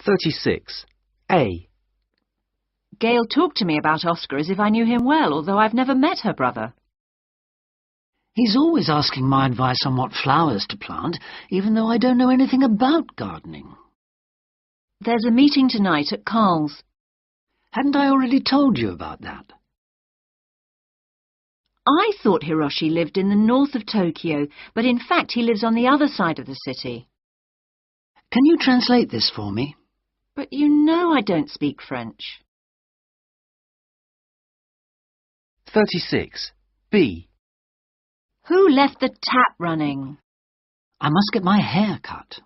36. A. Gail talked to me about Oscar as if I knew him well, although I've never met her brother. He's always asking my advice on what flowers to plant, even though I don't know anything about gardening. There's a meeting tonight at Carl's. Hadn't I already told you about that? I thought Hiroshi lived in the north of Tokyo, but in fact he lives on the other side of the city. Can you translate this for me? But you know I don't speak French. 36. B. Who left the tap running? I must get my hair cut.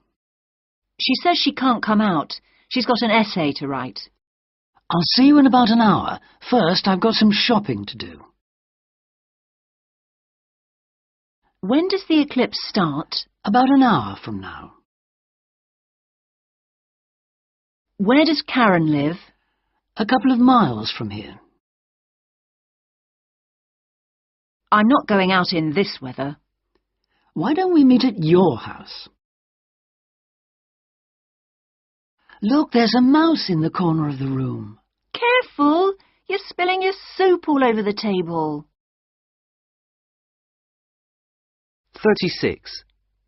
She says she can't come out. She's got an essay to write. I'll see you in about an hour. First, I've got some shopping to do. When does the eclipse start? About an hour from now. Where does Karen live? A couple of miles from here. I'm not going out in this weather. Why don't we meet at your house? Look, there's a mouse in the corner of the room. Careful! You're spilling your soup all over the table. 36.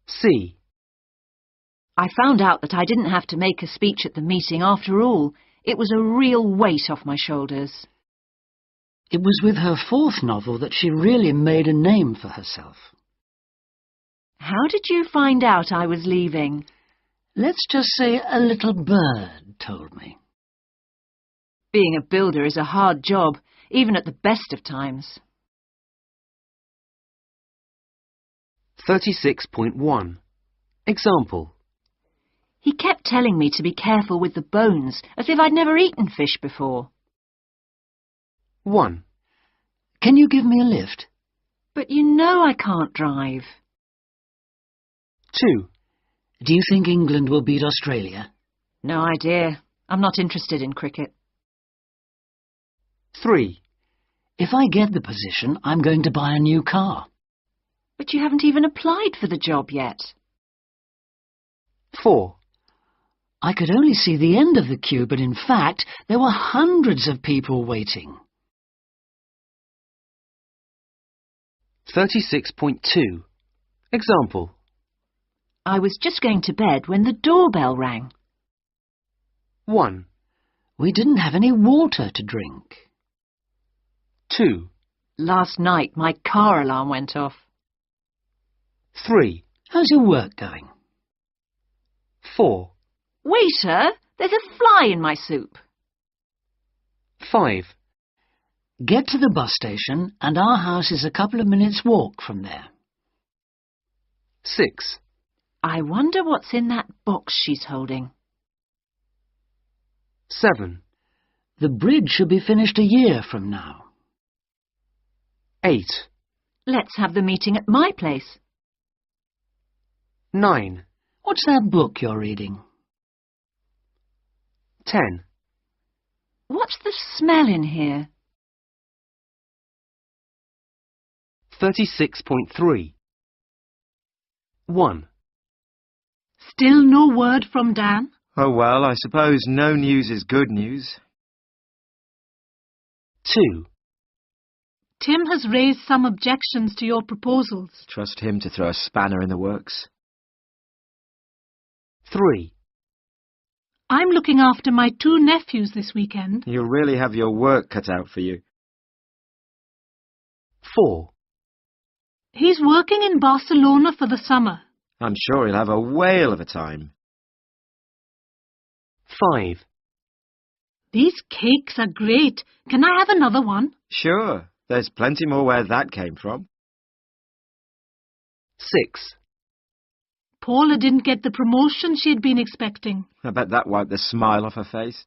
C. I found out that I didn't have to make a speech at the meeting after all. It was a real weight off my shoulders. It was with her fourth novel that she really made a name for herself. How did you find out I was leaving? Let's just say a little bird told me. Being a builder is a hard job, even at the best of times. 36.1. Example. He kept telling me to be careful with the bones, as if I'd never eaten fish before. 1. Can you give me a lift? But you know I can't drive. 2. Do you think England will beat Australia? No idea. I'm not interested in cricket. 3. If I get the position, I'm going to buy a new car. But you haven't even applied for the job yet. 4. I could only see the end of the queue, but in fact, there were hundreds of people waiting. 36.2. Example. I was just going to bed when the doorbell rang. 1. We didn't have any water to drink. 2. Last night my car alarm went off. 3. How's your work going? 4. Waiter, there's a fly in my soup. 5. Get to the bus station, and our house is a couple of minutes' walk from there. 6. I wonder what's in that box she's holding. 7. The bridge should be finished a year from now. 8. Let's have the meeting at my place. 9. What's that book you're reading? 10. What's the smell in here? 36.3. 1. Still no word from Dan? Oh, well, I suppose no news is good news. 2. Tim has raised some objections to your proposals. Trust him to throw a spanner in the works. 3. I'm looking after my 2 nephews this weekend. You'll really have your work cut out for you. 4. He's working in Barcelona for the summer. I'm sure he'll have a whale of a time. 5. These cakes are great. Can I have another one? Sure, there's plenty more where that came from. 6. Paula didn't get the promotion she had been expecting. I bet that wiped the smile off her face.